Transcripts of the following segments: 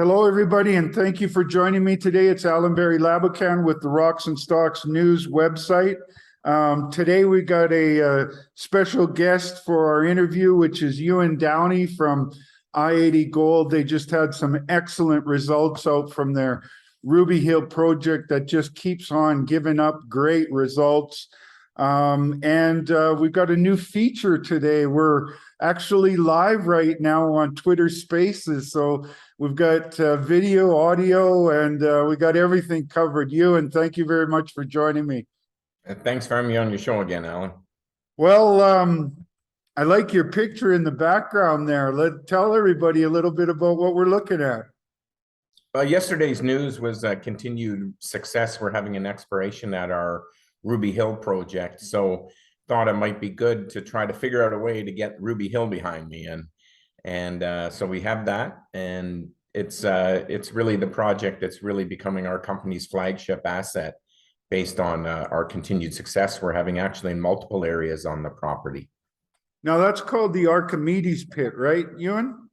Hello, everybody, and thank you for joining me today. It's Allan Laboucan with the Rocks and Stocks News website. Today we got a special guest for our interview, which is Ewan Downie from i-80 Gold. They just had some excellent results out from their Ruby Hill project that just keeps on giving up great results. We've got a new feature today. We're actually live right now on Twitter Spaces. So we've got video, audio, and we got everything covered. Ewan, thank you very much for joining me. Thanks for having me on your show again, Allan. Well, I like your picture in the background there. Tell everybody a little bit about what we're looking at. Yesterday's news was continued success. We're having an exploration at our Ruby Hill project. So thought it might be good to try to figure out a way to get Ruby Hill behind me. So we have that, and it's really the project that's really becoming our company's flagship asset based on our continued success we're having actually in multiple areas on the property. Now that's called the Archimedes pit, right, Ewan?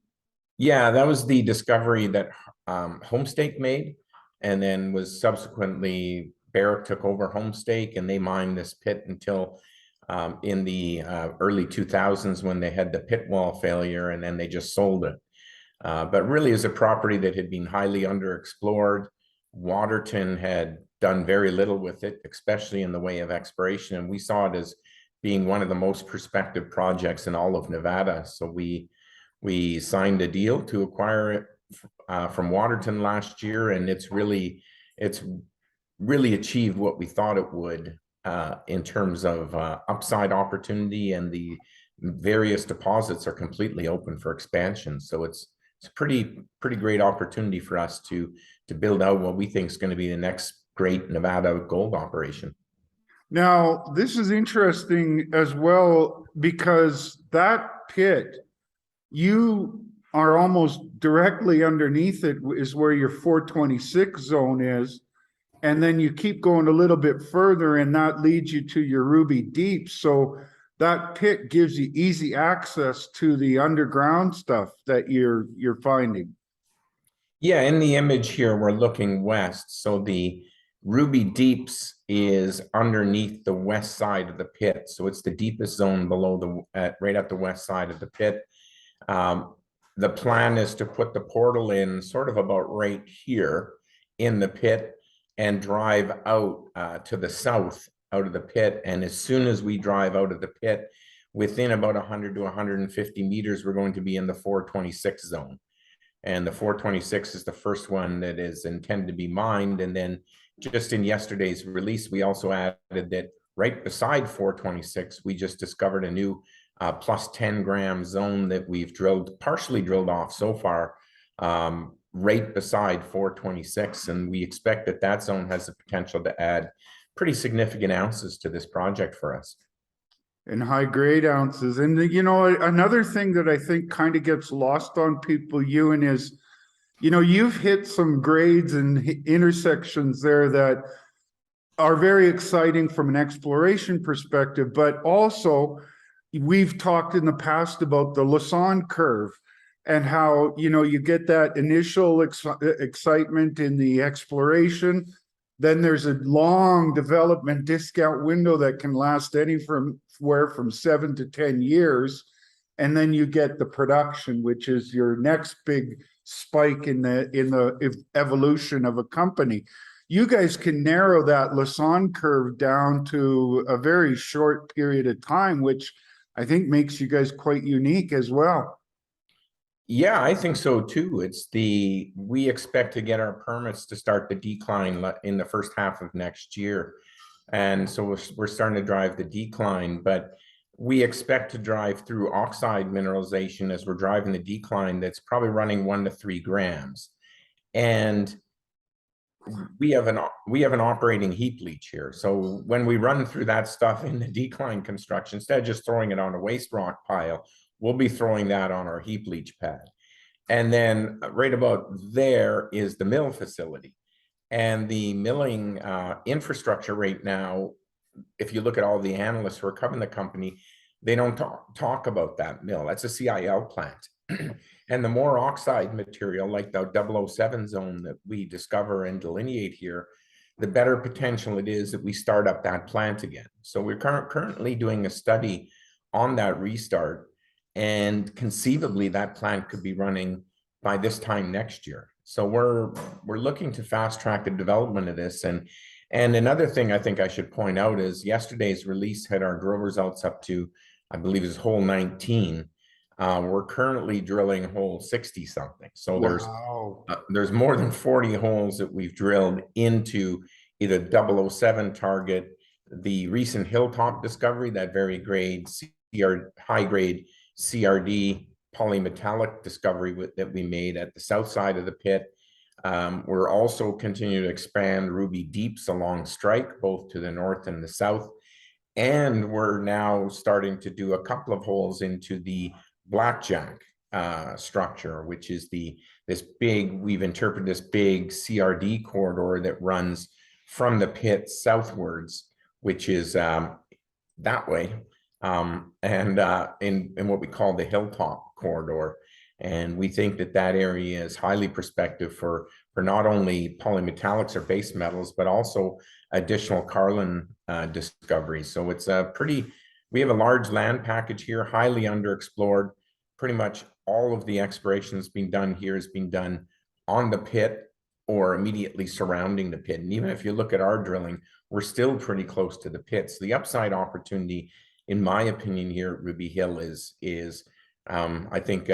Yeah, that was the discovery that Homestake made, and then was subsequently Barrick took over Homestake, and they mined this pit until in the early 2000s when they had the pit wall failure, and then they just sold it. But really is a property that had been highly underexplored. Waterton had done very little with it, especially in the way of exploration, and we saw it as being one of the most prospective projects in all of Nevada. So we signed a deal to acquire it from Waterton last year, and it's really achieved what we thought it would in terms of upside opportunity, and the various deposits are completely open for expansion. So it's a pretty great opportunity for us to build out what we think is going to be the next great Nevada gold operation. Now, this is interesting as well, because that pit, you are almost directly underneath it is where your 426 zone is. And then you keep going a little bit further, and that leads you to your Ruby Deep. So that pit gives you easy access to the underground stuff that you're finding. Yeah, in the image here, we're looking west. So the Ruby Deeps is underneath the west side of the pit. So it's the deepest zone below right at the west side of the pit. The plan is to put the portal in sort of about right here in the pit and drive out to the south out of the pit. And as soon as we drive out of the pit, within about 100 to 150 meters, we're going to be in the 426 zone. And the 426 is the first one that is intended to be mined. And then just in yesterday's release, we also added that right beside 426, we just discovered a new plus 10 gram zone that we've partially drilled off so far, right beside 426. And we expect that zone has the potential to add pretty significant ounces to this project for us. And high grade ounces. And you know, another thing that I think kind of gets lost on people, Ewan, is, you know, you've hit some grades and intersections there that are very exciting from an exploration perspective, but also we've talked in the past about the Lassonde curve and how, you know, you get that initial excitement in the exploration. Then there's a long development discount window that can last anywhere from 7 to 10 years. And then you get the production, which is your next big spike in the evolution of a company. You guys can narrow that Lassonde curve down to a very short period of time, which I think makes you guys quite unique as well. Yeah, I think so too. We expect to get our permits to start the decline in the first half of next year. And so we're starting to drive the decline, but we expect to drive through oxide mineralization as we're driving the decline that's probably running 1 to 3 grams. And we have an operating heap leach here. So when we run through that stuff in the decline construction, instead of just throwing it on a waste rock pile, we'll be throwing that on our heap leach pad. And then right about there is the mill facility. And the milling infrastructure right now, if you look at all the analysts who are covering the company, they don't talk about that mill. That's a CIL plant. And the more oxide material, like the 007 zone that we discover and delineate here, the better potential it is that we start up that plant again. So we're currently doing a study on that restart, and conceivably that plant could be running by this time next year. So we're looking to fast track the development of this. And another thing I think I should point out is yesterday's release had our drill results up to, I believe, is hole 19. We're currently drilling hole 60 something. So Wow. there's more than 40 holes that we've drilled into either 007 target, the recent Hilltop discovery, that very high grade CRD polymetallic discovery that we made at the south side of the pit. We're also continuing to expand Ruby Deeps along strike, both to the north and the south. And we're now starting to do a couple of holes into the Blackjack structure, which is we've interpreted this big CRD corridor that runs from the pit southwards, which is that way, and in what we call the Hilltop corridor. And we think that that area is highly prospective for not only polymetallics or base metals, but also additional Carlin discoveries. So it's we have a large land package here, highly underexplored. Pretty much all of the exploration that's been done here has been done on the pit or immediately surrounding the pit. And even if you look at our drilling, we're still pretty close to the pit. So the upside opportunity, in my opinion, here at Ruby Hill is I think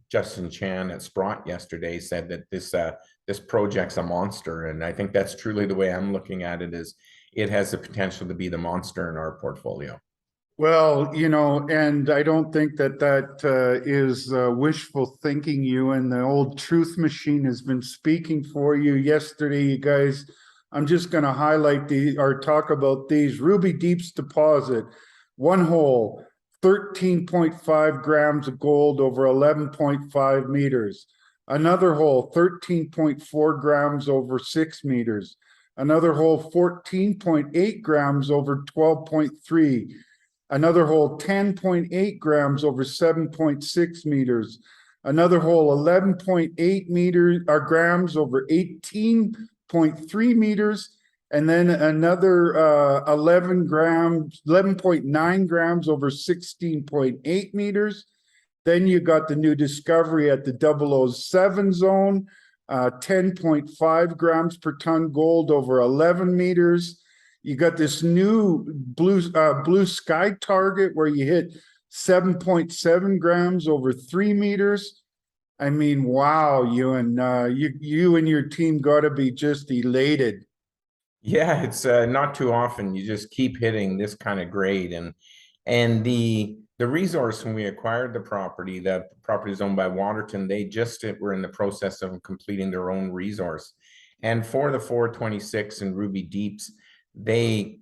Justin Chan at Sprott yesterday said that this project's a monster. And I think that's truly the way I'm looking at it, is it has the potential to be the monster in our portfolio. Well, and I don't think that is wishful thinking, Ewan. The old truth machine has been speaking for you yesterday, you guys. I'm just going to highlight or talk about these. Ruby Deeps deposit, one hole, 13.5 grams of gold over 11.5 meters. Another hole, 13.4 grams over 6 meters. Another hole, 14.8 grams over 12.3. Another hole, 10.8 grams over 7.6 meters. Another hole, 11.8 meters grams over 18.3 meters. And then another 11.9 grams over 16.8 meters. Then you got the new discovery at the 007 zone, 10.5 grams per ton gold over 11 meters. You got this new blue sky target where you hit 7.7 grams over 3 meters. I mean, wow, Ewan, you and your team got to be just elated. Yeah, it's not too often you just keep hitting this kind of grade. And the resource, when we acquired the property is owned by Waterton. They just were in the process of completing their own resource. And for the 426 and Ruby Deeps, they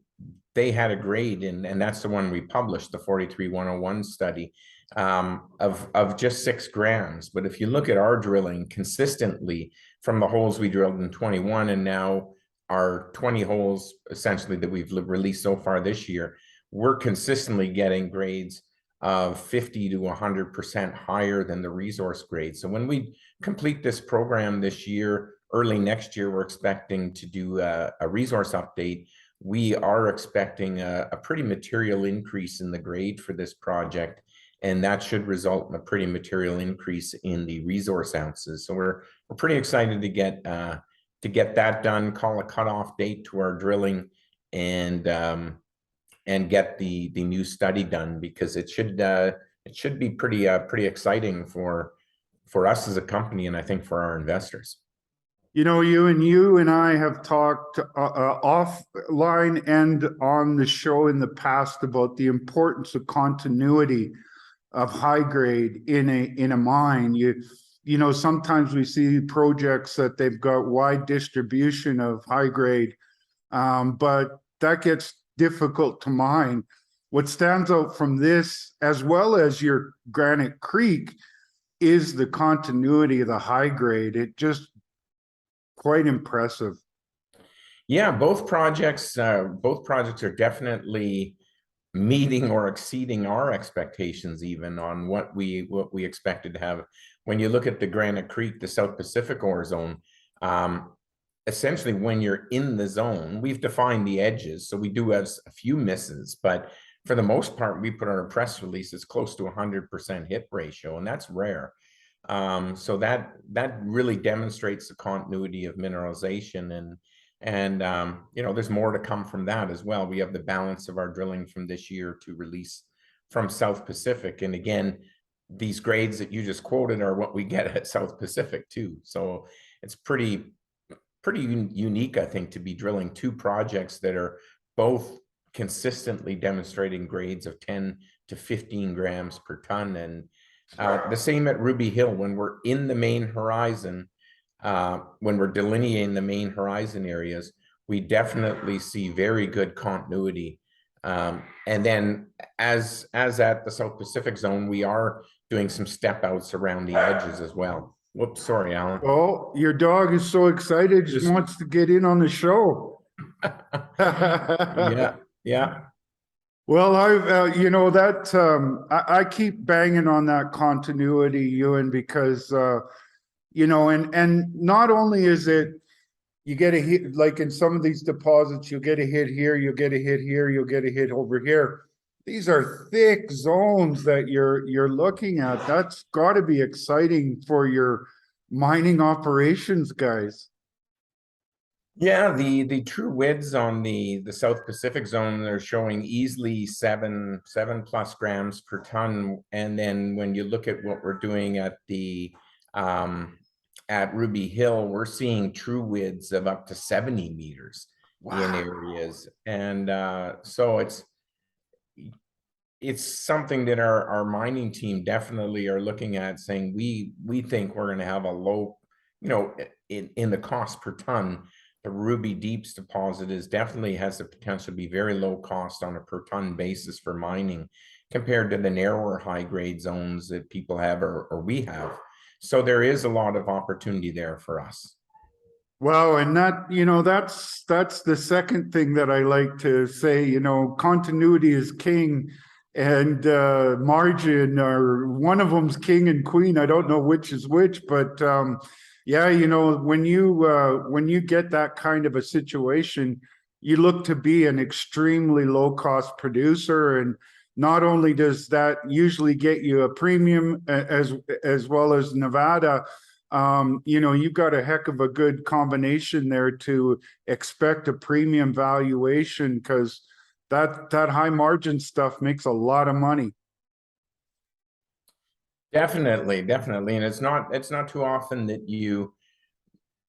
had a grade, and that's the one we published, the 43101 study, of just 6 grams. But if you look at our drilling consistently from the holes we drilled in 21 and now our 20 holes essentially that we've released so far this year, we're consistently getting grades of 50 to 100% higher than the resource grade. So when we complete this program this year, early next year, we're expecting to do a resource update. We are expecting a pretty material increase in the grade for this project, and that should result in a pretty material increase in the resource ounces. So we're pretty excited to get that done, call a cutoff date to our drilling, and get the new study done, because it should be pretty exciting for us as a company, and I think for our investors. You and I have talked offline and on the show in the past about the importance of continuity of high grade in a mine. Sometimes we see projects that they've got wide distribution of high grade, but that gets difficult to mine. What stands out from this, as well as your Granite Creek, is the continuity of the high grade. It just quite impressive. Yeah, both projects are definitely meeting or exceeding our expectations even on what we expected to have. When you look at the Granite Creek, the South Pacific ore zone, essentially when you're in the zone, we've defined the edges, so we do have a few misses, but for the most part, we put on a press release, it's close to 100% hit ratio, and that's rare. So that really demonstrates the continuity of mineralization, and you know, there's more to come from that as well. We have the balance of our drilling from this year to release from South Pacific, and again, these grades that you just quoted are what we get at South Pacific too. So it's pretty unique, I think, to be drilling two projects that are both consistently demonstrating grades of 10 to 15 grams per ton. And the same at Ruby Hill. When we're in the main horizon, when we're delineating the main horizon areas, we definitely see very good continuity. And then as at the South Pacific zone, we are doing some step outs around the edges as well. Whoops, sorry, Allan. Oh, your dog is so excited, just wants to get in on the show. Yeah. Well, you know, that I keep banging on that continuity, Ewan, because you know, and not only is it you get a hit, like in some of these deposits, you'll get a hit here, you'll get a hit here, you'll get a hit over here. These are thick zones that you're looking at. That's got to be exciting for your mining operations, guys. Yeah, the true widths on the South Pacific zone, they're showing easily seven plus grams per ton. And then when you look at what we're doing at the at Ruby Hill, we're seeing true widths of up to 70 meters in areas. And so it's something that our mining team definitely are looking at, saying we think we're going to have a low, you know, in the cost per ton. The Ruby Deeps deposit definitely has the potential to be very low cost on a per ton basis for mining compared to the narrower high grade zones that people have or we have. So there is a lot of opportunity there for us. Well, and that, you know, that's the second thing that I like to say, you know, continuity is king, and margin, or one of them's king and queen. I don't know which is which, but yeah, you know, when you get that kind of a situation, you look to be an extremely low cost producer. And not only does that usually get you a premium as well as Nevada, you know, you've got a heck of a good combination there to expect a premium valuation, because that high margin stuff makes a lot of money. Definitely. And it's not too often that you,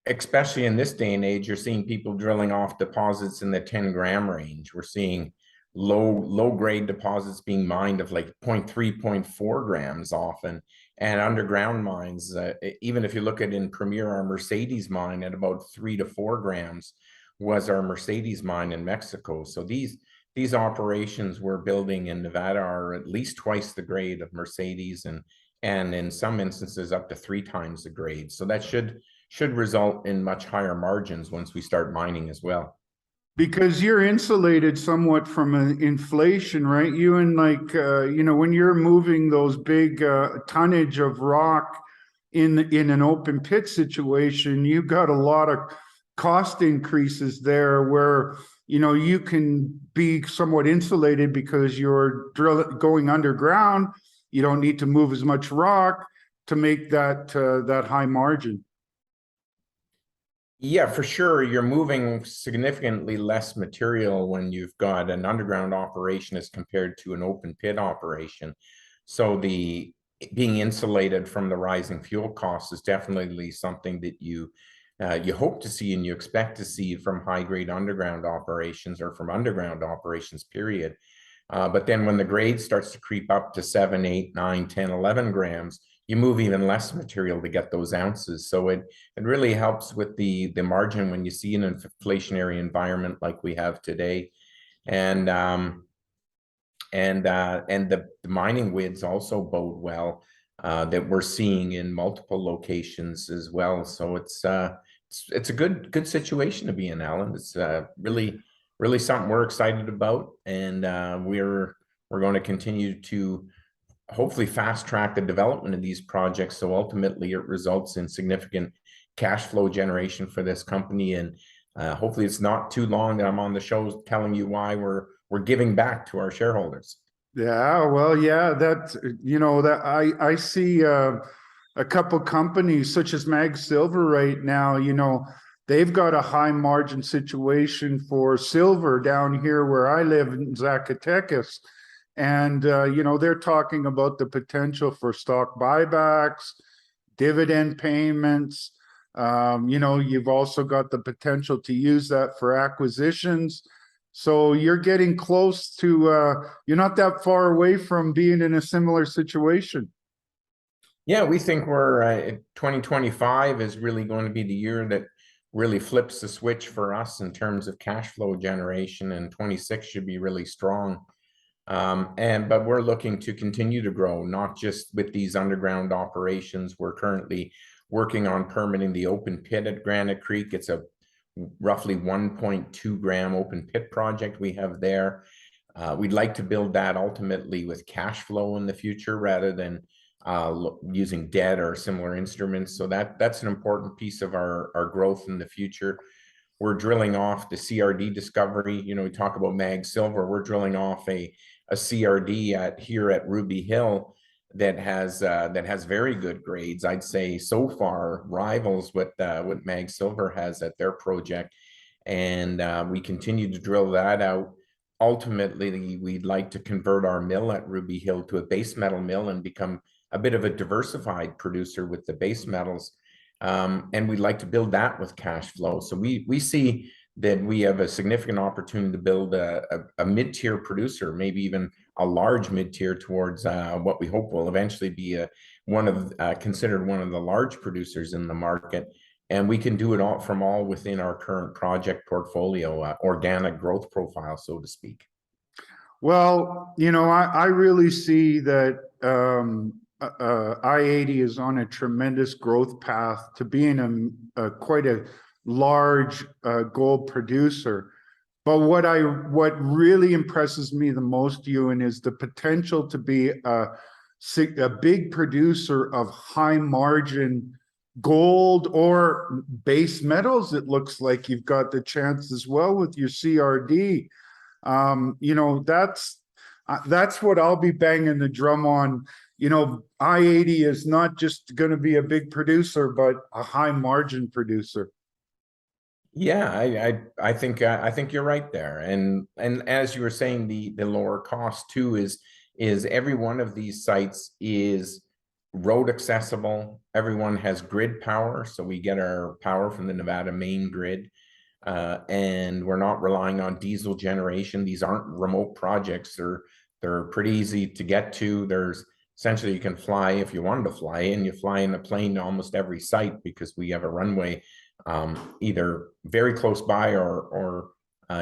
especially in this day and age, you're seeing people drilling off deposits in the 10-gram range. We're seeing low grade deposits being mined of like 0.3, 0.4 grams often, and underground mines. Even if you look at in Premier, our Mercedes mine at about 3 to 4 grams was our Mercedes mine in Mexico. So these operations we're building in Nevada are at least twice the grade of Mercedes, and in some instances up to 3 times the grade. So that should result in much higher margins once we start mining as well. Because you're insulated somewhat from inflation, right? You and like, you know, when you're moving those big tonnage of rock in an open pit situation, you've got a lot of cost increases there where, you know, you can be somewhat insulated because you're going underground. You don't need to move as much rock to make that high margin. Yeah, for sure. You're moving significantly less material when you've got an underground operation as compared to an open pit operation. So the being insulated from the rising fuel costs is definitely something that you hope to see and you expect to see from high grade underground operations, or from underground operations, period. But then when the grade starts to creep up to 7, 8, 9, 10, 11 grams, you move even less material to get those ounces. So it really helps with the margin when you see an inflationary environment like we have today. And the mining widths also bode well, that we're seeing in multiple locations as well. So it's a good situation to be in, Allan. It's really something we're excited about, and we're We're going to continue to hopefully fast track the development of these projects. So ultimately it results in significant cash flow generation for this company. And hopefully it's not too long that I'm on the show telling you why we're giving back to our shareholders. Yeah, well, yeah, that, you know, that I see a couple companies such as Mag Silver right now, you know, they've got a high margin situation for silver down here where I live in Zacatecas. And, you know, they're talking about the potential for stock buybacks, dividend payments. You know, you've also got the potential to use that for acquisitions. So you're getting close to, you're not that far away from being in a similar situation. Yeah, we think we're 2025 is really going to be the year that really flips the switch for us in terms of cash flow generation, and 26 should be really strong. But we're looking to continue to grow, not just with these underground operations. We're currently working on permitting the open pit at Granite Creek. It's a roughly 1.2 gram open pit project we have there. We'd like to build that ultimately with cash flow in the future rather than using debt or similar instruments. So that's an important piece of our growth in the future. We're drilling off the CRD discovery. You know, we talk about Mag Silver. We're drilling off a CRD here at Ruby Hill that has very good grades. I'd say so far rivals what Mag Silver has at their project, and we continue to drill that out. Ultimately, we'd like to convert our mill at Ruby Hill to a base metal mill and become a bit of a diversified producer with the base metals. And we'd like to build that with cash flow. So we see that we have a significant opportunity to build a mid-tier producer, maybe even a large mid-tier towards what we hope will eventually be considered one of the large producers in the market. And we can do it all within our current project portfolio, organic growth profile, so to speak. Well, you know, I really see that i-80 is on a tremendous growth path to being quite a large gold producer. But what really impresses me the most, Ewan, is the potential to be a big producer of high margin gold or base metals. It looks like you've got the chance as well with your CRD. You know, that's what I'll be banging the drum on. You know, i-80 is not just going to be a big producer, but a high margin producer. Yeah, I think you're right there. And as you were saying, the lower cost too is every one of these sites is road accessible. Everyone has grid power, so we get our power from the Nevada main grid. And we're not relying on diesel generation. These aren't remote projects. They're pretty easy to get to. There's essentially, you can fly if you wanted to fly in. You fly in a plane to almost every site because we have a runway either very close by or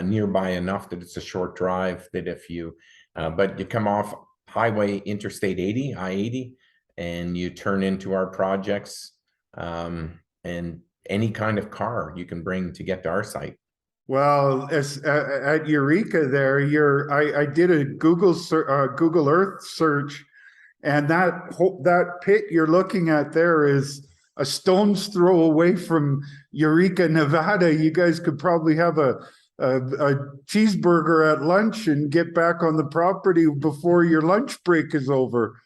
nearby enough that it's a short drive that if you, but you come off Highway Interstate 80, I-80, and you turn into our projects, and any kind of car you can bring to get to our site. Well, as at Eureka there, I did a Google Earth search, and that pit you're looking at there is a stone's throw away from Eureka, Nevada. You guys could probably have a cheeseburger at lunch and get back on the property before your lunch break is over.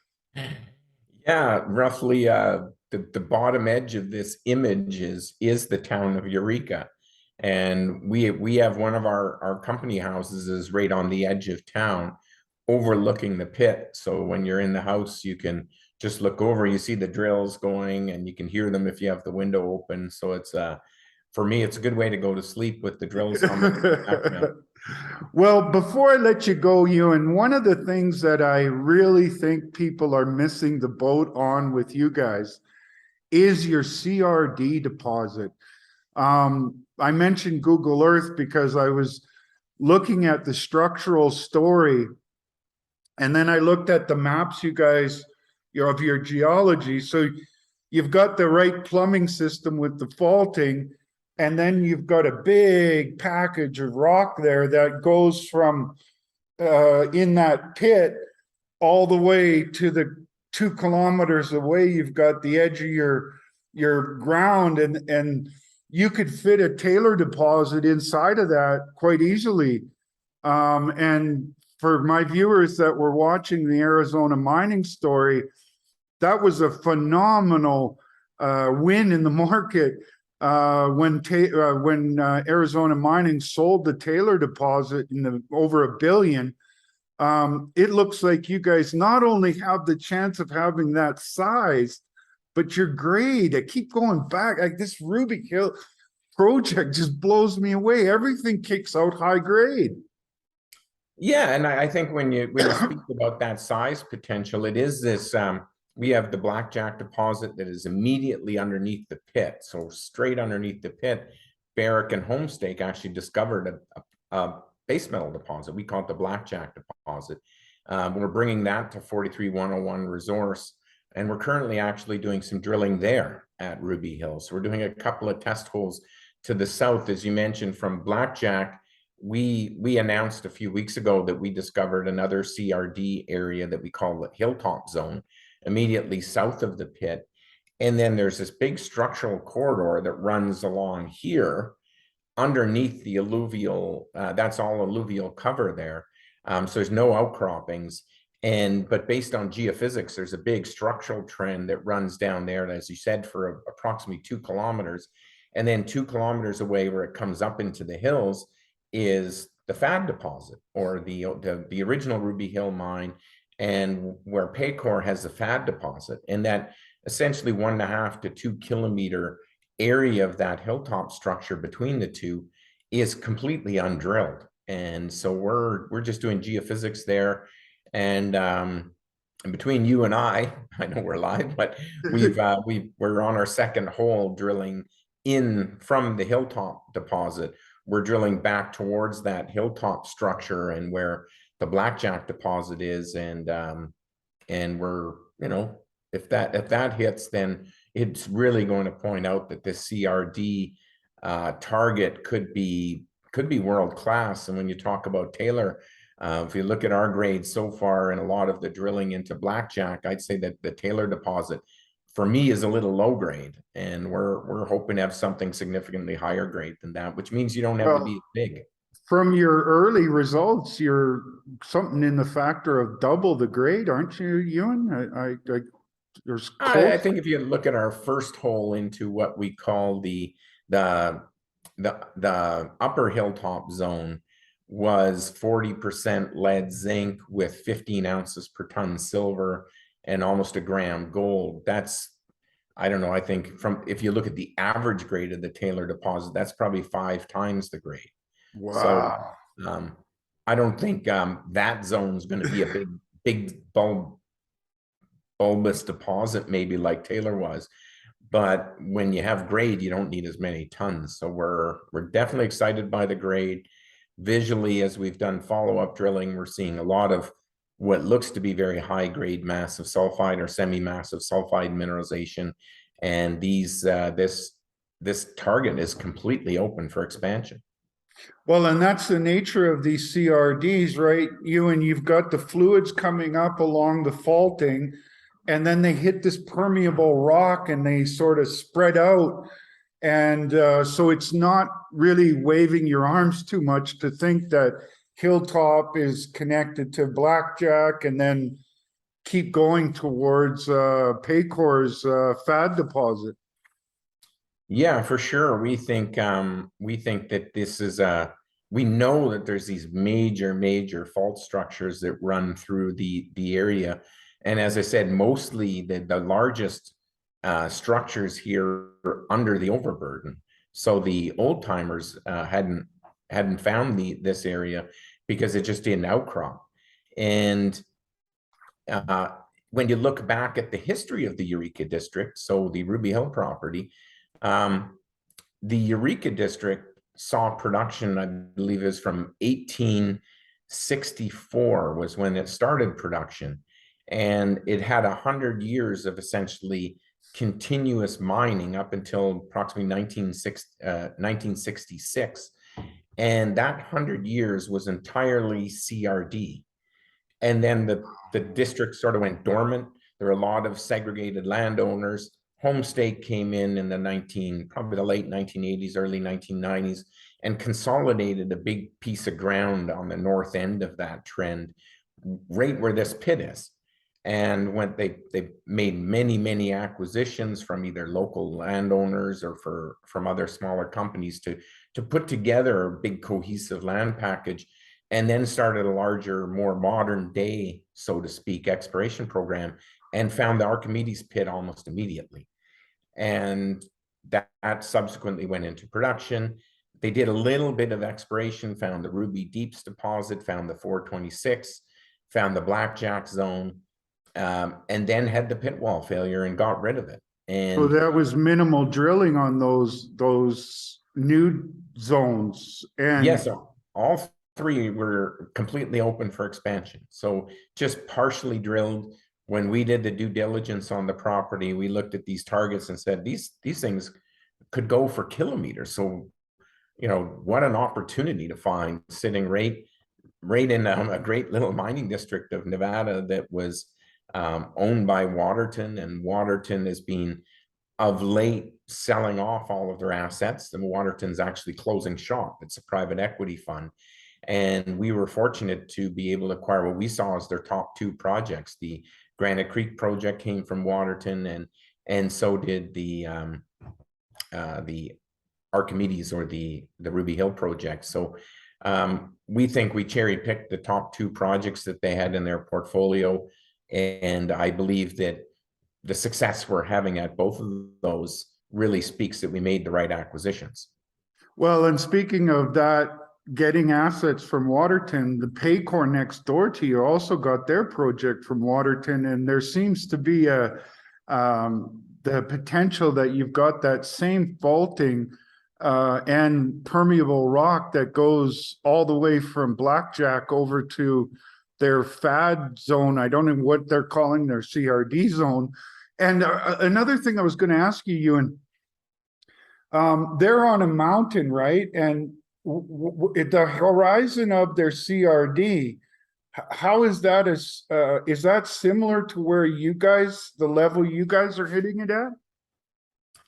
Yeah, roughly the bottom edge of this image is the town of Eureka. And we have one of our company houses is right on the edge of town, overlooking the pit. So when you're in the house, you can just look over, you see the drills going, and you can hear them if you have the window open. So it's for me, it's a good way to go to sleep with the drills on. Well, before I let you go, Ewan, one of the things that I really think people are missing the boat on with you guys is your CRD deposit. I mentioned Google Earth because I was looking at the structural story, and then I looked at the maps you guys, of your geology. So you've got the right plumbing system with the faulting, and then you've got a big package of rock there that goes from in that pit all the way to the 2 kilometers away. You've got the edge of your ground, and you could fit a Taylor deposit inside of that quite easily. And for my viewers that were watching the Arizona mining story, that was a phenomenal win in the market when Arizona Mining sold the Taylor deposit in over $1 billion. It looks like you guys not only have the chance of having that size, but your grade. I keep going back. Like this Ruby Hill project just blows me away. Everything kicks out high grade. Yeah, and I think when you speak about that size potential, it is this. We have the Blackjack deposit that is immediately underneath the pit, so straight underneath the pit. Barrick and Homestake actually discovered a base metal deposit. We call it the Blackjack deposit. We're bringing that to 43101 resource, and we're currently actually doing some drilling there at Ruby Hill. So we're doing a couple of test holes to the south, as you mentioned, from Blackjack. We announced a few weeks ago that we discovered another CRD area that we call the Hilltop Zone, immediately south of the pit. And then there's this big structural corridor that runs along here underneath the alluvial, that's all alluvial cover there. So there's no outcroppings. But based on geophysics, there's a big structural trend that runs down there, and as you said, for approximately 2 kilometers. And then 2 kilometers away, where it comes up into the hills, is the FAD deposit, or the original Ruby Hill mine, and where Paycore has the FAD deposit. And that essentially 1.5 to 2 kilometer area of that hilltop structure between the two is completely undrilled. And so we're just doing geophysics there. And between you and I know we're live, but we're on our second hole drilling in from the hilltop deposit. We're drilling back towards that hilltop structure and where the Blackjack deposit is, and we're, if that hits, then it's really going to point out that this CRD target could be world class. And when you talk about Taylor, if you look at our grades so far and a lot of the drilling into Blackjack, I'd say that the Taylor deposit for me is a little low grade, and we're hoping to have something significantly higher grade than that, which means you don't have to be big. From your early results, you're something in the factor of double the grade, aren't you, Ewan? I think if you look at our first hole into what we call the upper hilltop zone, was 40% lead zinc with 15 ounces per ton silver and almost a gram gold. That's, I don't know, I think if you look at the average grade of the Taylor deposit, that's probably 5 times the grade. Wow. So I don't think that zone's going to be a big bulbous deposit, maybe like Taylor was. But when you have grade, you don't need as many tons. So we're definitely excited by the grade. Visually, as we've done follow-up drilling, we're seeing a lot of what looks to be very high grade massive sulfide or semi-massive sulfide mineralization. And this target is completely open for expansion. Well, and that's the nature of these CRDs, right? You've got the fluids coming up along the faulting, and then they hit this permeable rock and they sort of spread out. And so it's not really waving your arms too much to think that Hilltop is connected to Blackjack and then keep going towards Paycore's FAD deposit. Yeah, for sure. We think that this is we know that there's these major fault structures that run through the area. And as I said, mostly the largest structures here are under the overburden. So the old timers hadn't found this area because it just didn't outcrop. And when you look back at the history of the Eureka District, so the Ruby Hill property, the Eureka District saw production, I believe, is from 1864 was when it started production, and it had 100 years of essentially continuous mining up until approximately 1966. And that 100 years was entirely CRD. And then the district sort of went dormant. There were a lot of segregated landowners. Homestake came in the probably the late 1980s, early 1990s, and consolidated a big piece of ground on the north end of that trend, right where this pit is. And when they made many acquisitions from either local landowners or from other smaller companies to put together a big cohesive land package, and then started a larger, more modern day, so to speak, exploration program, and found the Archimedes pit almost immediately. And that subsequently went into production. They did a little bit of exploration, found the Ruby Deeps deposit, found the 426, found the Blackjack zone, and then had the pit wall failure and got rid of it. And so that was minimal drilling on those new zones. And yes, all three were completely open for expansion. So just partially drilled. When we did the due diligence on the property, we looked at these targets and said, these things could go for kilometers. So, what an opportunity to find sitting right in a great little mining district of Nevada that was owned by Waterton, and Waterton has been of late selling off all of their assets. And Waterton's actually closing shop. It's a private equity fund. And we were fortunate to be able to acquire what we saw as their top two projects. The Granite Creek project came from Waterton, and so did the Archimedes, or the Ruby Hill project. So we think we cherry picked the top two projects that they had in their portfolio. And I believe that the success we're having at both of those really speaks that we made the right acquisitions. well, and speaking of that, getting assets from Waterton, the Paycore next door to you also got their project from Waterton, and there seems to be the potential that you've got that same faulting and permeable rock that goes all the way from Blackjack over to their FAD zone. I don't know what they're calling their CRD zone. And another thing I was going to ask you, Ewan, they're on a mountain, right? And at the horizon of their CRD, how is that is that similar to where you guys, the level you guys are hitting it at?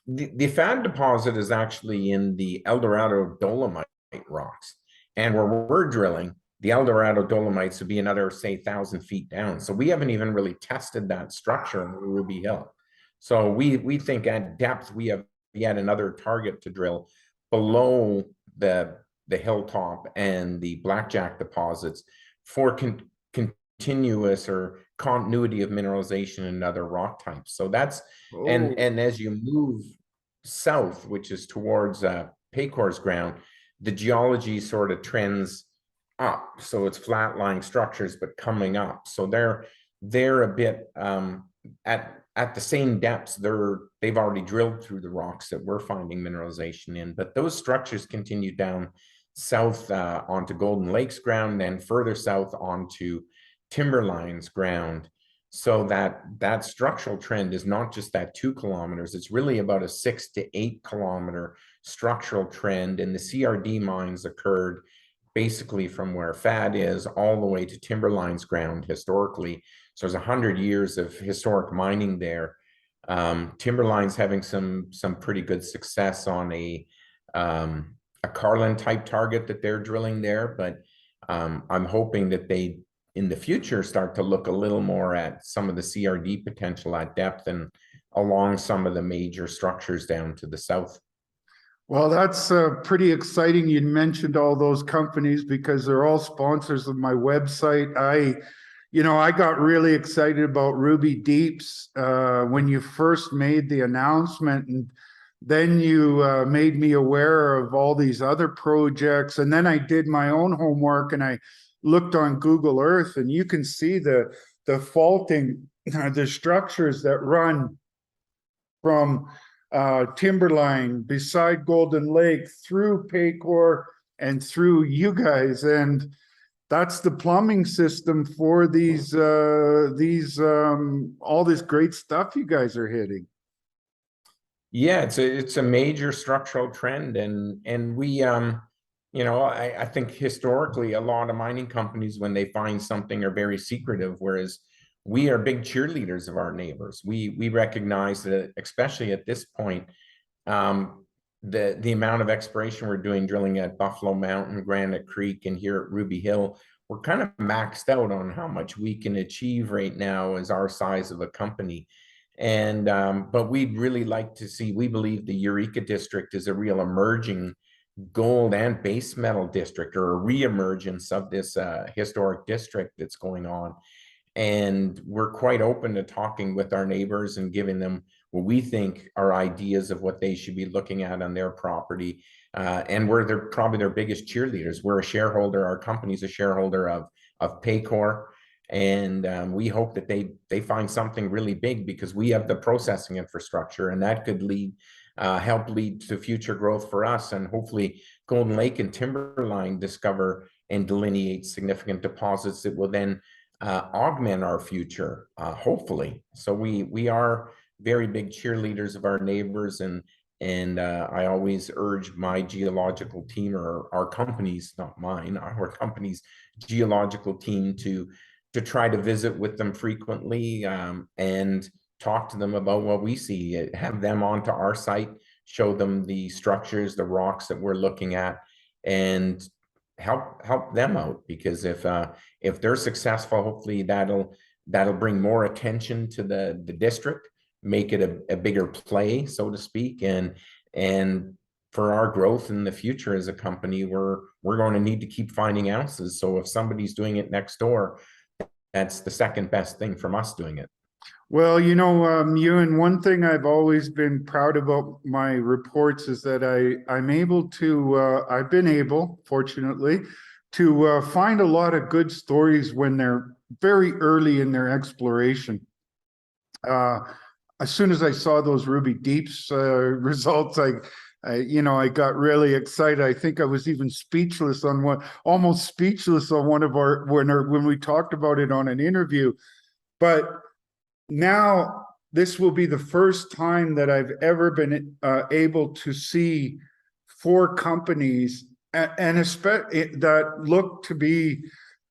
The FAD deposit is actually in the Eldorado Dolomite rocks. And where we're drilling, the Eldorado Dolomites would be another, say, 1,000 feet down. So we haven't even really tested that structure in Ruby Hill. So we think at depth, we have yet another target to drill below the hilltop and the Blackjack deposits for continuous or continuity of mineralization in other rock types. So that's, and as you move south, which is towards Paycore's ground, the geology sort of trends up. So it's flat-lying structures, but coming up. So they're a bit at the same depths. They've already drilled through the rocks that we're finding mineralization in, but those structures continue down south onto Golden Lake's ground, then further south onto Timberline's ground. So that structural trend is not just that 2 kilometers, it's really about a 6 to 8 kilometer structural trend. And the CRD mines occurred basically from where FAD is all the way to Timberline's ground historically. So there's 100 years of historic mining there. Timberline's having some pretty good success on a Carlin type target that they're drilling there, but I'm hoping that they in the future start to look a little more at some of the CRD potential at depth and along some of the major structures down to the south. Well, that's pretty exciting. You mentioned all those companies because they're all sponsors of my website. I got really excited about Ruby Deeps when you first made the announcement, and then you made me aware of all these other projects. And then I did my own homework and I looked on Google Earth, and you can see the faulting, the structures that run from Timberline beside Golden Lake through Paycore and through you guys. And that's the plumbing system for these all this great stuff you guys are hitting. Yeah, it's a major structural trend, and we I think historically a lot of mining companies, when they find something, are very secretive, whereas we are big cheerleaders of our neighbors. We recognize that, especially at this point, the amount of exploration we're doing, drilling at Buffalo Mountain, Granite Creek, and here at Ruby Hill, we're kind of maxed out on how much we can achieve right now as our size of a company. And but we'd really like to see, we believe the Eureka District is a real emerging gold and base metal district, or a reemergence of this historic district that's going on. And we're quite open to talking with our neighbors and giving them what we think are ideas of what they should be looking at on their property. And we're probably their biggest cheerleaders. We're a shareholder, our company's a shareholder of Paycore. And we hope that they find something really big, because we have the processing infrastructure, and that could help lead to future growth for us. And hopefully Golden Lake and Timberline discover and delineate significant deposits that will then augment our future, hopefully. So we are very big cheerleaders of our neighbors, and I always urge my geological team, or our company's, not mine, our company's geological team, to try to visit with them frequently, and talk to them about what we see, have them onto our site, show them the structures, the rocks that we're looking at, and help them out. Because if they're successful, hopefully that'll bring more attention to the district, make it a bigger play, so to speak, and for our growth in the future as a company, we're going to need to keep finding ounces. So if somebody's doing it next door, that's the second best thing from us doing it. Well, Ewan, one thing I've always been proud about my reports is that I've been able, fortunately, to find a lot of good stories when they're very early in their exploration. As soon as I saw those Ruby Deeps results, I got really excited. I think I was even almost speechless on when we talked about it on an interview. But now this will be the first time that I've ever been able to see 4 companies, and especially that look to be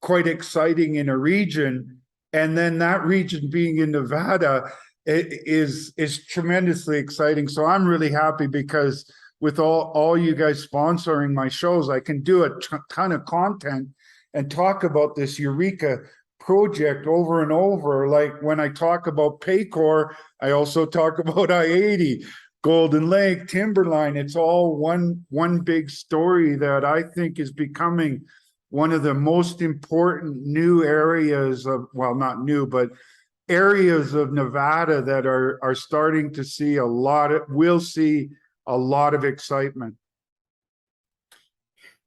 quite exciting in a region, and then that region being in Nevada is tremendously exciting. So I'm really happy, because with all you guys sponsoring my shows, I can do a ton of content and talk about this Eureka project over and over. Like when I talk about Paycore, I also talk about I-80, Golden Lake, Timberline. It's all one big story that I think is becoming one of the most important new areas of, well, not new, but areas of Nevada that are starting to see will see a lot of excitement.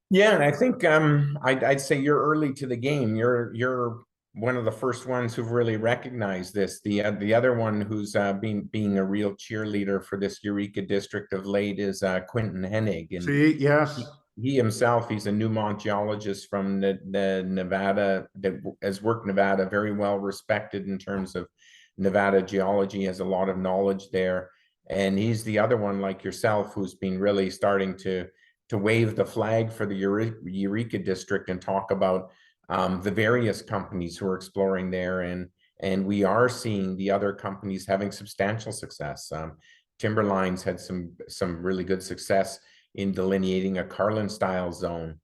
Yeah, and I think I'd say you're early to the game. You're one of the first ones who've really recognized this. The other one who's being a real cheerleader for this Eureka District of late is Quentin Hennig. And see, yes, he himself, he's a Newmont geologist from the Nevada, that has worked Nevada, very well respected in terms of Nevada geology, has a lot of knowledge there. And he's the other one, like yourself, who's been really starting to wave the flag for the Eureka District and talk about the various companies who are exploring there. And we are seeing the other companies having substantial success. Timberline's had some really good success in delineating a Carlin style zone.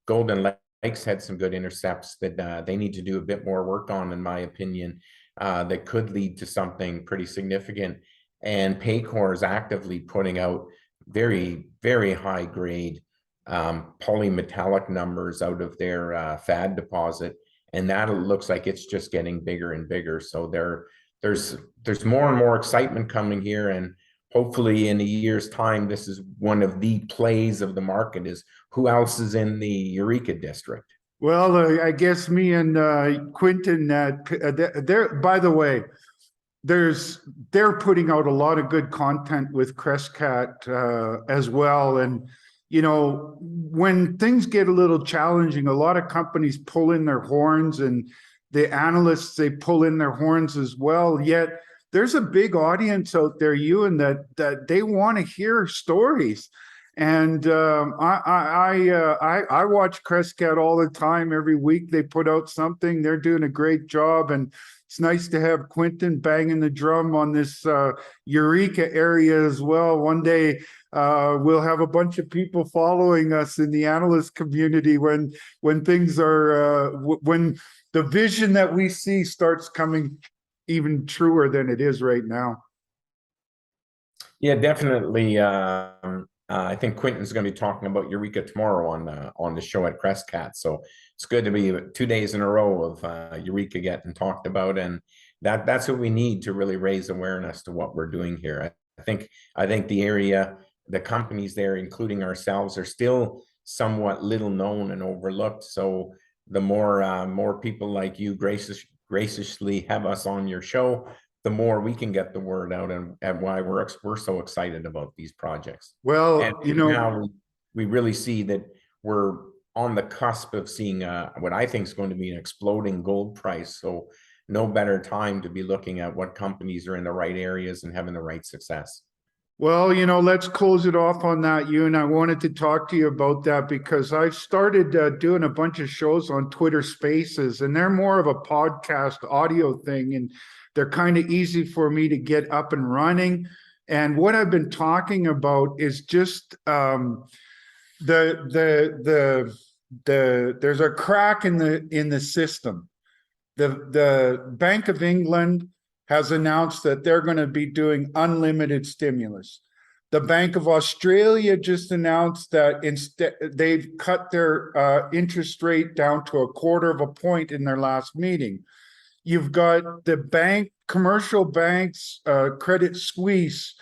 Golden Lake's had some good intercepts that they need to do a bit more work on, in my opinion, that could lead to something pretty significant. And Paycore is actively putting out very, very high grade polymetallic numbers out of their FAD deposit, and that looks like it's just getting bigger and bigger. So there's more and more excitement coming here, and hopefully in a year's time, this is one of the plays of the market, is who else is in the Eureka District. Well, I guess me and Quentin, by the way, they're putting out a lot of good content with Crescat as well. And, when things get a little challenging, a lot of companies pull in their horns, and the analysts, they pull in their horns as well. Yet there's a big audience out there, Ewan, that they want to hear stories. And I watch Crescat all the time. Every week they put out something. They're doing a great job, and it's nice to have Quentin banging the drum on this Eureka area as well. One day we'll have a bunch of people following us in the analyst community when things are when the vision that we see starts coming even truer than it is right now. Yeah, definitely. I think Quentin's going to be talking about Eureka tomorrow on the show at Crescat. So it's good to be 2 days in a row of Eureka getting talked about, and that's what we need to really raise awareness to what we're doing here. I think the area, the companies there, including ourselves, are still somewhat little known and overlooked. So the more people like you graciously have us on your show, the more we can get the word out and why we're so excited about these projects. And Well, now we really see that we're on the cusp of seeing what I think is going to be an exploding gold price. So no better time to be looking at what companies are in the right areas and having the right success. well, let's close it off on that, Ewan. I wanted to talk to you about that because I've started doing a bunch of shows on Twitter Spaces, and they're more of a podcast audio thing, and they're kind of easy for me to get up and running. And what I've been talking about is just there's a crack in the system. The Bank of England has announced that they're going to be doing unlimited stimulus. The Bank of Australia just announced that instead they've cut their interest rate down to 1/4 point in their last meeting. You've got the commercial banks, Credit Suisse,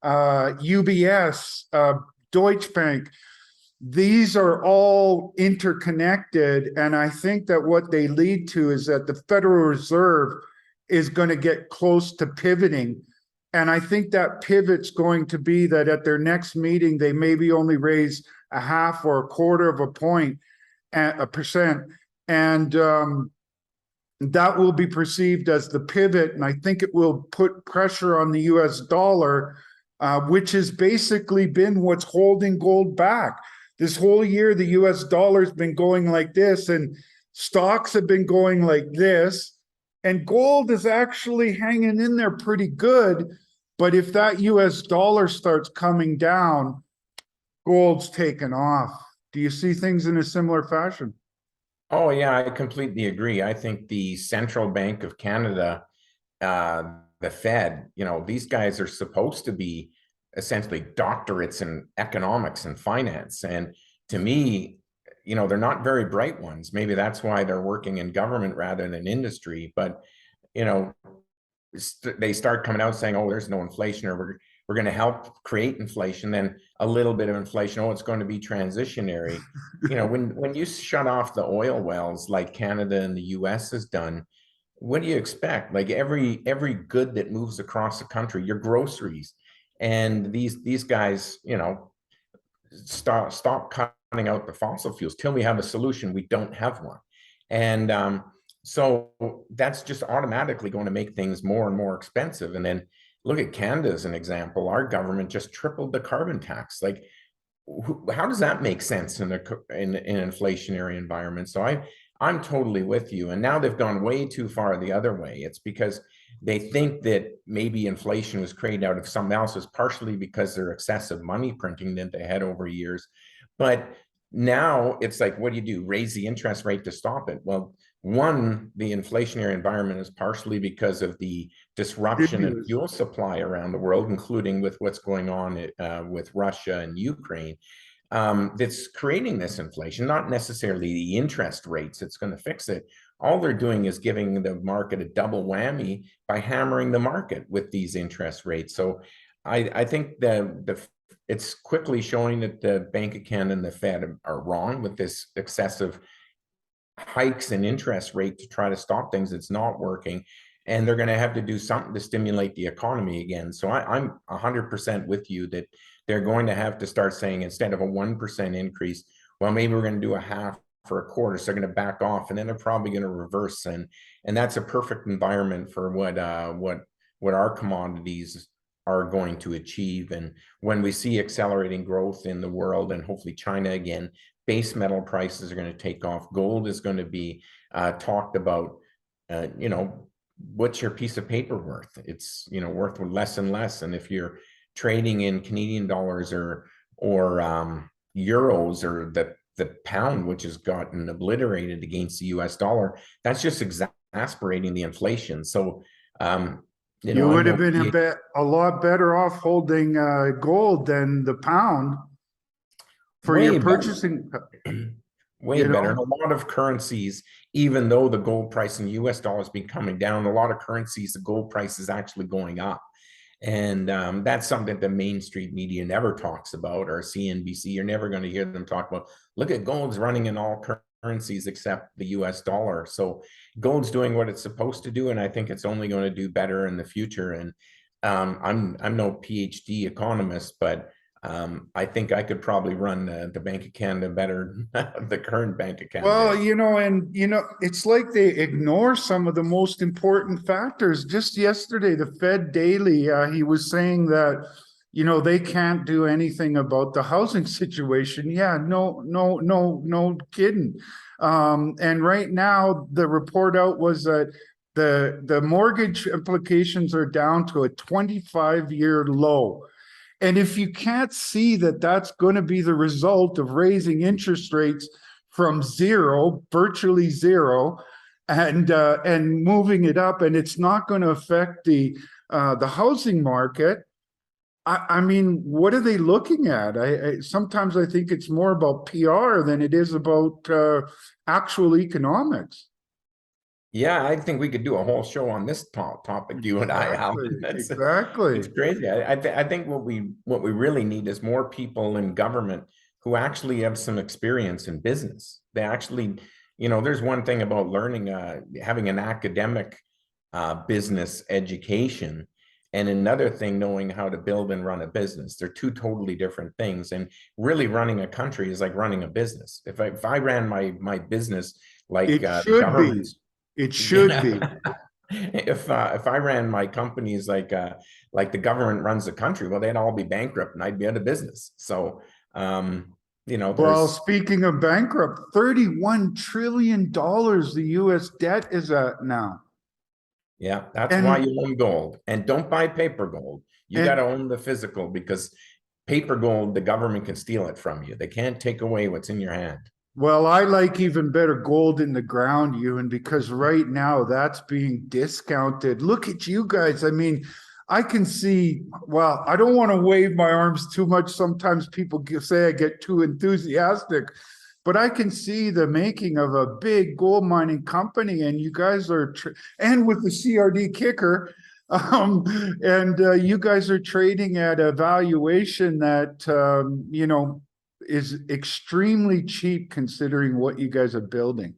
UBS, Deutsche Bank. These are all interconnected, and I think that what they lead to is that the Federal Reserve is going to get close to pivoting. And I think that pivot's going to be that at their next meeting, they maybe only raise 1/2 or 1/4 point, a percent. And that will be perceived as the pivot. And I think it will put pressure on the US dollar, which has basically been what's holding gold back. This whole year, the US dollar's been going like this, and stocks have been going like this. And gold is actually hanging in there pretty good. But if that US dollar starts coming down, gold's taken off. Do you see things in a similar fashion? Oh, yeah, I completely agree. I think the Central Bank of Canada, the Fed, these guys are supposed to be essentially doctorates in economics and finance. And to me, they're not very bright ones. Maybe that's why they're working in government rather than industry. But, they start coming out saying, oh, there's no inflation, or we're going to help create inflation, then a little bit of inflation. Oh, it's going to be transitionary. When you shut off the oil wells like Canada and the US has done, what do you expect? Like every good that moves across the country, your groceries, and these guys, stop cutting out the fossil fuels till we have a solution. We don't have one. And so that's just automatically going to make things more and more expensive. And then look at Canada as an example. Our government just tripled the carbon tax. Like, how does that make sense in an inflationary environment? So I'm totally with you. And now they've gone way too far the other way. It's because they think that maybe inflation was created out of something else. It's partially because they're excessive money printing that they had over years. But now it's like, what do? Raise the interest rate to stop it? Well, one, the inflationary environment is partially because of the disruption in fuel supply around the world, including with what's going on with Russia and Ukraine. That's creating this inflation, not necessarily the interest rates that's going to fix it. All they're doing is giving the market a double whammy by hammering the market with these interest rates. So I think it's quickly showing that the Bank of Canada and the Fed are wrong with this excessive hikes in interest rate to try to stop things. It's not working, and they're going to have to do something to stimulate the economy again. So I'm 100% with you that they're going to have to start saying, instead of a 1% increase, well, maybe we're going to do 1/2 or 1/4. So they're going to back off, and then they're probably going to reverse. And that's a perfect environment for what our commodities are going to achieve. And when we see accelerating growth in the world, and hopefully China again, base metal prices are going to take off. Gold is going to be talked about. You know, what's your piece of paper worth? It's, you know, worth less and less. And if you're trading in Canadian dollars or euros, or the pound, which has gotten obliterated against the US dollar, that's just exasperating the inflation. So, you You know, I'm would have no been a lot better off holding gold than the pound for way your better. purchasing, Way you better. And know? a lot of currencies, even though the gold price in US dollars has been coming down, a lot of currencies, the gold price is actually going up. And that's something that the mainstream media never talks about, or CNBC. You're never going to hear them talk about, look at gold's running in all currencies except the US dollar. So gold's doing what it's supposed to do, and I think it's only going to do better in the future. And I'm no PhD economist, but I think I could probably run the Bank of Canada better than the current Bank of Canada Well, is. it's like they ignore some of the most important factors. Just yesterday, the Fed Daily, he was saying that, they can't do anything about the housing situation. Yeah, no, no, no, no kidding. And right now, the report out was that the mortgage implications are down to a 25-year low. And if you can't see that that's going to be the result of raising interest rates from zero, virtually zero, and moving it up, and it's not going to affect the housing market. I mean, what are they looking at? Sometimes I think it's more about PR than it is about actual economics. Yeah, I think we could do a whole show on this topic, you and I, Alan. Exactly, It's exactly. crazy. I think what we really need is more people in government who actually have some experience in business. They actually, there's one thing about learning, having an academic business education, and another thing, knowing how to build and run a business. They're two totally different things. And really running a country is like running a business. If I ran my business like It the should be. government's, It should yeah. be. If I ran my companies like the government runs the country, well, they'd all be bankrupt and I'd be out of business. So Well, there's speaking of bankrupt, $31 trillion the US debt is at now. yeah, that's why And you own gold. And don't buy paper gold. You got to and own the physical, because paper gold, the government can steal it from you. They can't take away what's in your hand. well, I like even better gold in the ground, Ewan, because right now that's being discounted. Look at you guys. I mean, I can see, well, I don't want to wave my arms too much. Sometimes people say I get too enthusiastic, but I can see the making of a big gold mining company, and you guys are, and with the CRD kicker, and you guys are trading at a valuation that, is extremely cheap considering what you guys are building.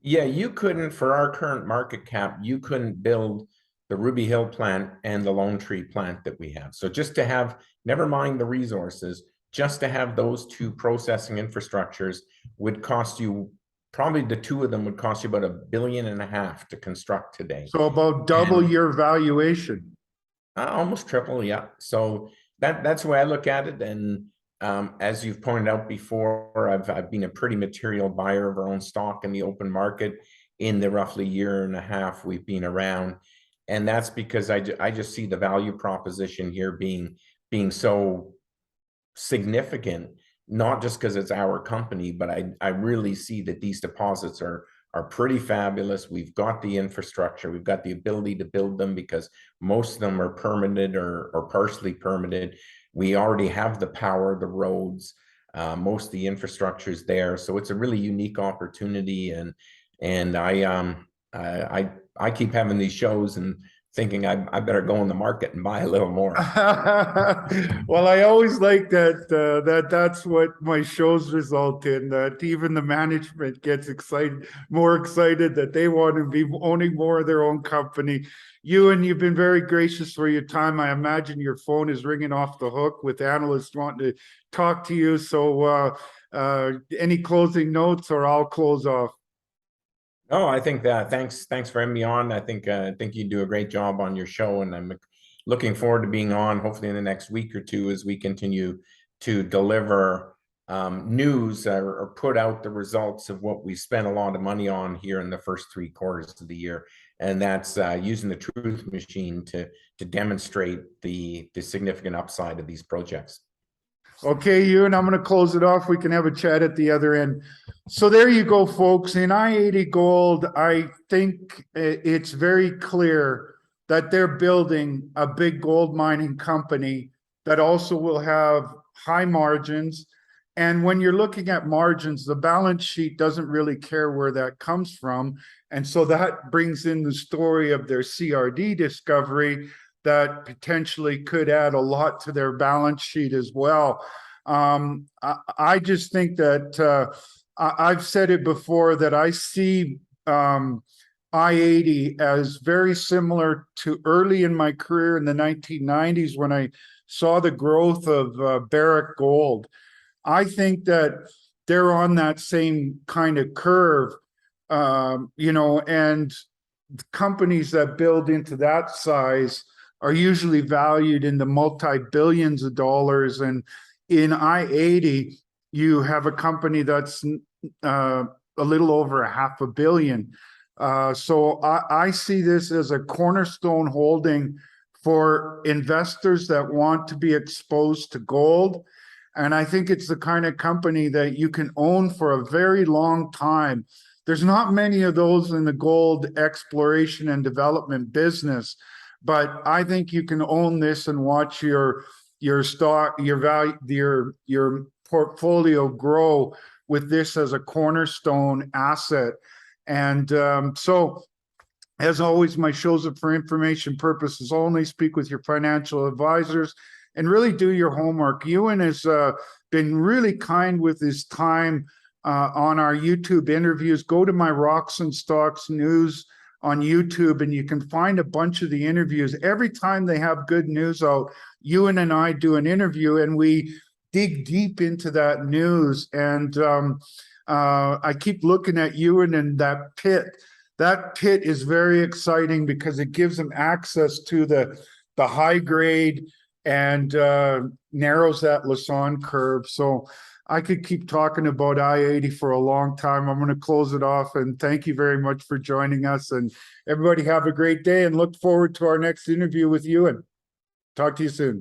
Yeah, you couldn't, for our current market cap, you couldn't build the Ruby Hill plant and the Lone Tree plant that we have. So just to have, never mind the resources, just to have those two processing infrastructures would cost you, probably the two of them would cost you about $1.5 billion to construct today. So about double And your valuation. almost triple, yeah. So that's the way I look at it. And as you've pointed out before, I've been a pretty material buyer of our own stock in the open market in the roughly year and a half we've been around. And that's because I just see the value proposition here being so significant, not just because it's our company, but I really see that these deposits are pretty fabulous. We've got the infrastructure, we've got the ability to build them because most of them are permitted or partially permitted. We already have the power, the roads, most of the infrastructure is there. So it's a really unique opportunity. And I keep having these shows and thinking I better go in the market and buy a little more. Well, I always like that's what my shows result in, that even the management gets more excited that they want to be owning more of their own company. Ewan, you've been very gracious for your time. I imagine your phone is ringing off the hook with analysts wanting to talk to you. So any closing notes, or I'll close off? Oh, I think that thanks for having me on. I think you do a great job on your show, and I'm looking forward to being on hopefully in the next week or two as we continue to deliver news or put out the results of what we spent a lot of money on here in the first 3 quarters of the year. And that's using the truth machine to demonstrate the significant upside of these projects. Okay, Ewan, I'm going to close it off. We can have a chat at the other end. So there you go, folks. In i-80 Gold, I think it's very clear that they're building a big gold mining company that also will have high margins. And when you're looking at margins, the balance sheet doesn't really care where that comes from. And so that brings in the story of their CRD discovery that potentially could add a lot to their balance sheet as well. I just think that I've said it before that I see i-80 as very similar to early in my career in the 1990s when I saw the growth of Barrick Gold. I think that they're on that same kind of curve, you know, and companies that build into that size are usually valued in the multi-billions of dollars. And in i-80, you have a company that's a little over $500 million. So I see this as a cornerstone holding for investors that want to be exposed to gold. And I think it's the kind of company that you can own for a very long time. There's not many of those in the gold exploration and development business, but I think you can own this and watch your stock, your value, your portfolio grow with this as a cornerstone asset. And so, as always, my shows are for information purposes only. Speak with your financial advisors and really do your homework. Ewan has been really kind with his time on our YouTube interviews. Go to my Rocks and Stocks News on YouTube and you can find a bunch of the interviews. Every time they have good news out, Ewan and I do an interview and we dig deep into that news. And I keep looking at Ewan and that pit. That pit is very exciting because it gives them access to the high grade and narrows that Lassonde curve. So I could keep talking about i-80 for a long time. I'm going to close it off and thank you very much for joining us. And everybody have a great day and look forward to our next interview with Ewan. Talk to you soon.